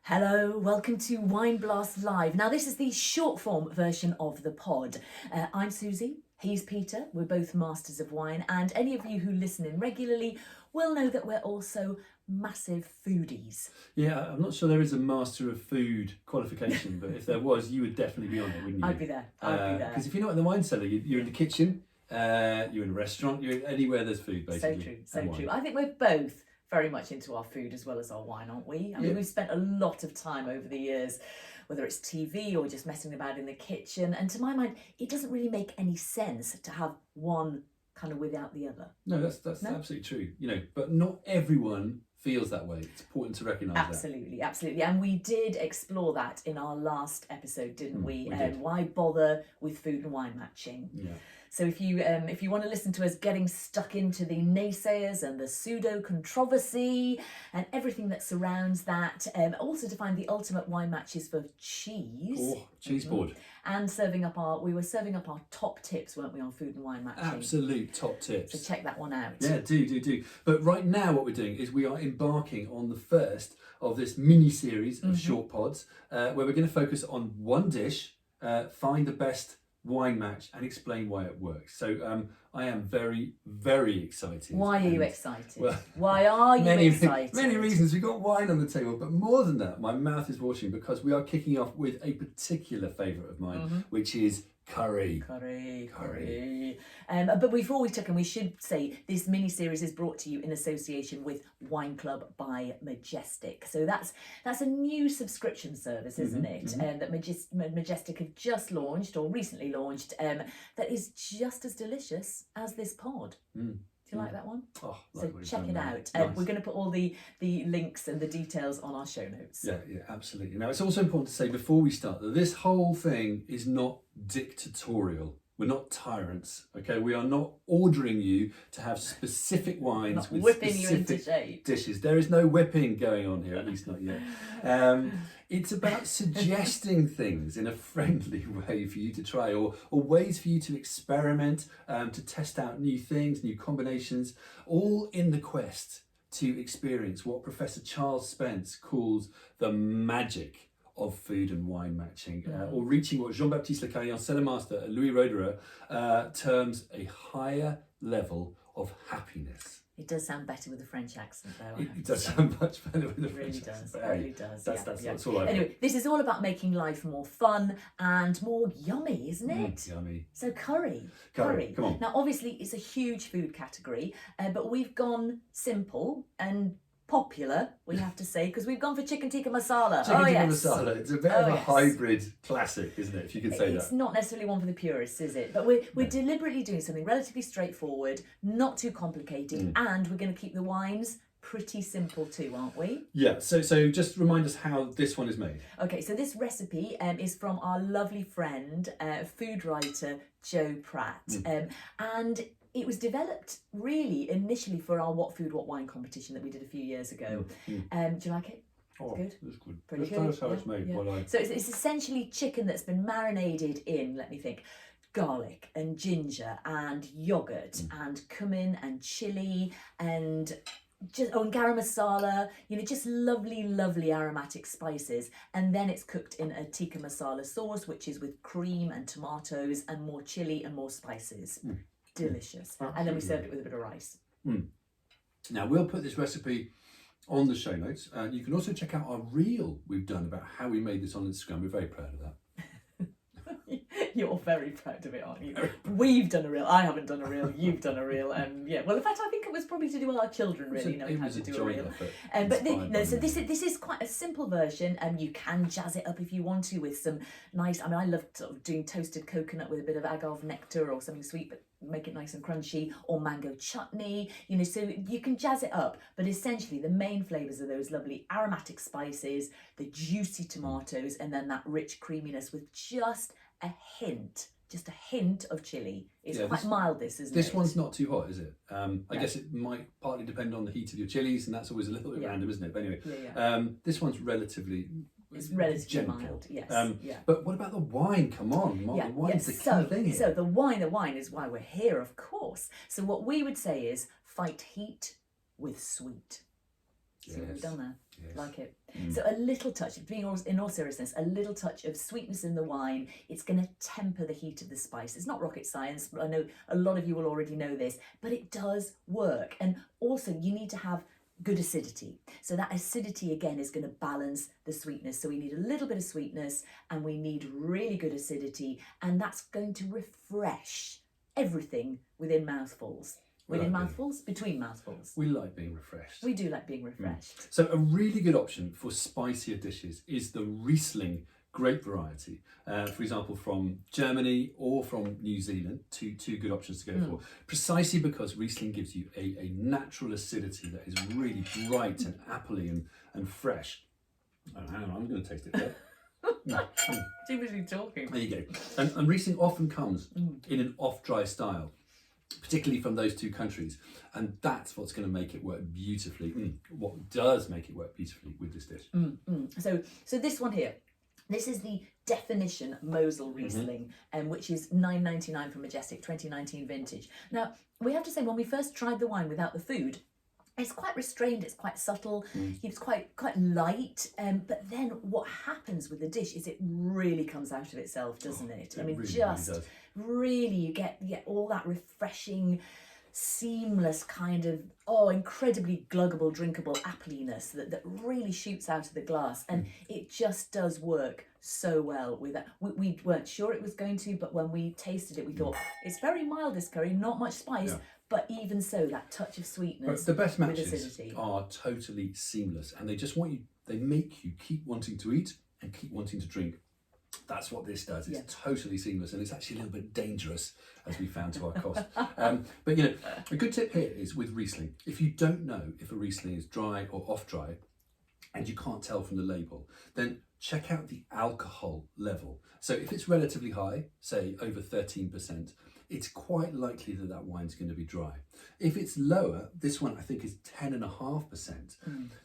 Hello, welcome to Wine Blast Live. Now, this is the short form version of the pod. I'm Susie, he's Peter, we're both masters of wine, and any of you who listen in regularly will know that we're also massive foodies. Yeah, I'm not sure there is a master of food qualification, but if there was, you would definitely be on it, wouldn't you? I'd be there, I'd be there. Because if you're not in the wine cellar, you're in the kitchen, you're in a restaurant, you're anywhere there's food, basically. So true. I think we're both very much into our food as well as our wine, aren't we? I mean, we've spent a lot of time over the years, whether it's TV or just messing about in the kitchen. And to my mind, it doesn't really make any sense to have one kind of without the other. No, that's absolutely true. You know, but not everyone feels that way. It's important to recognise that. Absolutely. And we did explore that in our last episode, didn't we? We did. Why bother with food and wine matching? Yeah. So if you want to listen to us getting stuck into the naysayers and the pseudo controversy and everything that surrounds that, also to find the ultimate wine matches for cheese. Oh, cheese board. And we were serving up our top tips, weren't we, on food and wine matching? Absolute top tips. So check that one out. Yeah, do. But right now what we're doing is we are embarking on the first of this mini series of short pods where we're going to focus on one dish, find the best wine match and explain why it works. So I am very, very excited. Why are you excited? Well, why are you excited? Many reasons. We've got wine on the table, but more than that, my mouth is watering because we are kicking off with a particular favourite of mine, which is curry. But before we we should say this mini series is brought to you in association with Wine Club by Majestic. So that's a new subscription service, isn't it? That Majestic have just launched or recently launched. That is just as delicious as this pod. Do you like that one? Oh, so check it out. Nice. We're going to put all the links and the details on our show notes. Yeah, absolutely. Now, it's also important to say before we start that this whole thing is not dictatorial. We're not tyrants, okay? We are not ordering you to have specific wines not with whipping specific you into shape. dishes. There is no whipping going on here, at least not yet. It's about suggesting things in a friendly way for you to try or ways for you to experiment, to test out new things, new combinations, all in the quest to experience what Professor Charles Spence calls the magic of food and wine matching, or reaching what Jean-Baptiste Le Carillon cellar master Louis Roederer terms a higher level of happiness. It does sound better with a French accent, though. It does sound much better with a French accent. It really does. That's all I Anyway, this is all about making life more fun and more yummy, isn't it? Yummy. So curry. Come on. Now, obviously, it's a huge food category, but we've gone simple and popular, we have to say, because we've gone for chicken tikka masala. Tikka masala. It's a bit of a hybrid classic, isn't it, if you could say that. It's not necessarily one for the purists, is it? But we're deliberately doing something relatively straightforward, not too complicated, and we're going to keep the wines pretty simple too, aren't we? Yeah, so just remind us how this one is made. Okay, so this recipe is from our lovely friend, food writer Jo Pratt. And it was developed really initially for our What Food, What Wine competition that we did a few years ago. Do you like it? It's good. Pretty good. Tell us how it's made. Yeah. So it's essentially chicken that's been marinated in, let me think, garlic and ginger and yogurt and cumin and chilli and garam masala, just lovely aromatic spices, and then it's cooked in a tikka masala sauce, which is with cream and tomatoes and more chilli and more spices. Delicious. And then we served it with a bit of rice. Now, we'll put this recipe on the show notes. You can also check out our reel we've done about how we made this on Instagram. We're very proud of that. You're very proud of it, aren't you? We've done a reel. I haven't done a reel. You've done a reel. Well, in fact, I think it was probably to do with our children really knowing how to do a reel. So this is quite a simple version, and you can jazz it up if you want to with some nice. I mean, I love sort of doing toasted coconut with a bit of agave nectar or something sweet, but make it nice and crunchy, or mango chutney. So you can jazz it up, but essentially the main flavors are those lovely aromatic spices, the juicy tomatoes, and then that rich creaminess with just a hint of chili. It's quite mild, isn't it? This one's not too hot, is it? I guess it might partly depend on the heat of your chilies, and that's always a little bit random, isn't it? But anyway, this one's relatively gentle. mild, yes. But what about the wine? Come on, the wine's the key thing here. So the wine is why we're here, of course. So what we would say is fight heat with sweet. See what we've done there? Yes. Like it. So a little touch, in all seriousness, a little touch of sweetness in the wine. It's going to temper the heat of the spice. It's not rocket science, but I know a lot of you will already know this, but it does work. And also you need to have good acidity. So that acidity again is going to balance the sweetness. So we need a little bit of sweetness and we need really good acidity, and that's going to refresh everything within mouthfuls. Within mouthfuls, between mouthfuls. We like being refreshed. We do like being refreshed. So a really good option for spicier dishes is the Riesling grape variety. For example, from Germany or from New Zealand, two good options to go for. Precisely because Riesling gives you a natural acidity that is really bright and appley and fresh. Oh, hang on, I'm going to taste it there. Too busy talking. There you go. And Riesling often comes in an off-dry style, particularly from those two countries, and that's what's going to make it work beautifully. What does make it work beautifully with this dish? So this one here, this is the definition Mosel Riesling, which is $9.99 from Majestic 2019 vintage. Now we have to say, when we first tried the wine without the food, it's quite restrained, it's quite subtle, it's quite light, but then what happens with the dish is it really comes out of itself, doesn't it? I mean, really you get all that refreshing, seamless kind of, incredibly gluggable, drinkable appliness that really shoots out of the glass, and it just does work so well with that. We weren't sure it was going to, but when we tasted it, we thought, it's very mild, this curry, not much spice, but even so, that touch of sweetness. But the best matches are totally seamless, and they make you keep wanting to eat and keep wanting to drink. That's what this does. It's totally seamless, and it's actually a little bit dangerous, as we found to our cost. But a good tip here is with Riesling. If you don't know if a Riesling is dry or off dry, and you can't tell from the label, then check out the alcohol level. So if it's relatively high, say over 13%, it's quite likely that wine's going to be dry. If it's lower, this one I think is 10.5%,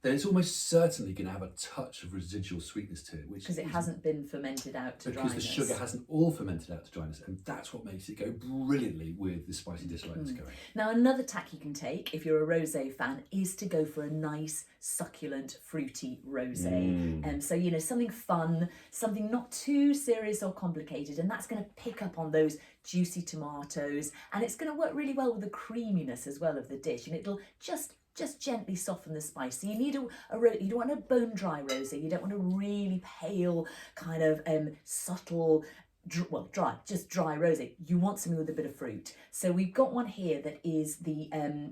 then it's almost certainly going to have a touch of residual sweetness to it, because it hasn't been fermented out to dryness. Because the sugar hasn't all fermented out to dryness, and that's what makes it go brilliantly with the spicy dish like this curry. Now another tack you can take if you're a rosé fan is to go for a nice, succulent, fruity rosé. So something fun, something not too serious or complicated, and that's going to pick up on those juicy tomatoes, and it's going to work really well with the creaminess as well of the dish, and it'll just gently soften the spice. So you need you don't want a bone dry rosé, you don't want a really pale kind of subtle, dry rosé. You want something with a bit of fruit. So we've got one here that is the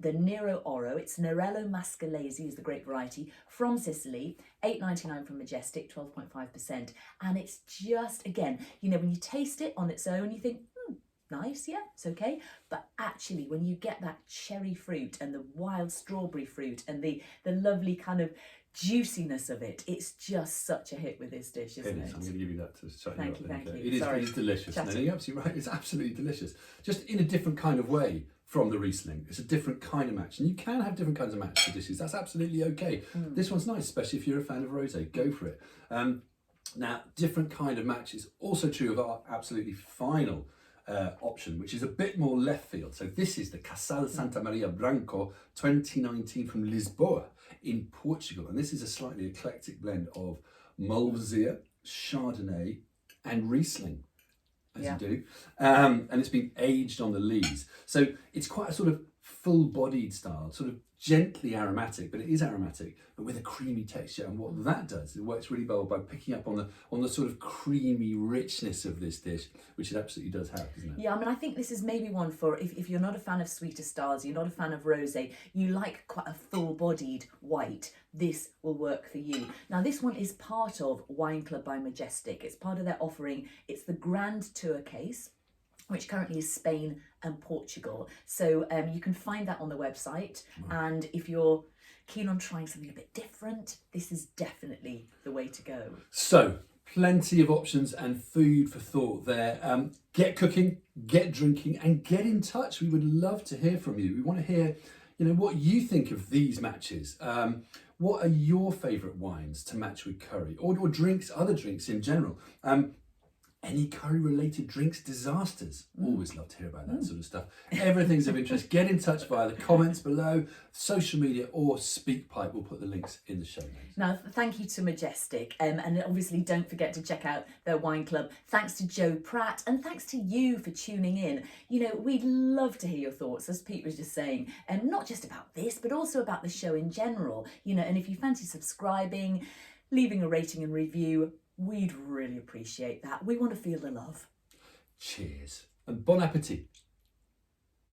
Nero Oro. It's Nerello Mascalese is the grape variety from Sicily. $8.99 from Majestic, 12.5%, and it's just, again, when you taste it on its own, you think, nice, yeah, it's okay. But actually, when you get that cherry fruit and the wild strawberry fruit and the lovely kind of juiciness of it, it's just such a hit with this dish, isn't it? It is. I'm going to give you that to shut you up. Thank you. It is delicious. No, you're absolutely right. It's absolutely delicious. Just in a different kind of way from the Riesling. It's a different kind of match. And you can have different kinds of match for dishes. That's absolutely okay. This one's nice, especially if you're a fan of rosé. Go for it. Now, different kind of match is also true of our absolutely final option, which is a bit more left field. So this is the Casal Santa Maria Branco 2019 from Lisboa in Portugal, and this is a slightly eclectic blend of Malvasia, Chardonnay and Riesling, as you do, and it's been aged on the lees. So it's quite a sort of full-bodied style, sort of gently aromatic, but it is aromatic, but with a creamy texture. And what that does, it works really well by picking up on the sort of creamy richness of this dish, which it absolutely does have, doesn't it? Yeah, I mean, I think this is maybe one for if you're not a fan of sweeter styles, you're not a fan of rosé, you like quite a full-bodied white, this will work for you. Now, this one is part of Wine Club by Majestic. It's part of their offering. It's the Grand Tour case, which currently is Spain and Portugal. So you can find that on the website. And if you're keen on trying something a bit different, this is definitely the way to go. So, plenty of options and food for thought there. Get cooking, get drinking, and get in touch. We would love to hear from you. We want to hear, what you think of these matches. What are your favourite wines to match with curry, or drinks, other drinks in general? any curry-related drinks disasters. Always love to hear about that sort of stuff. Everything's of interest. Get in touch via the comments below, social media, or SpeakPipe. We'll put the links in the show notes. Now, thank you to Majestic, and obviously don't forget to check out their wine club. Thanks to Jo Pratt, and thanks to you for tuning in. You know, we'd love to hear your thoughts, as Pete was just saying, and not just about this, but also about the show in general. You know, and if you fancy subscribing, leaving a rating and review, we'd really appreciate that. We want to feel the love. Cheers and bon appetit.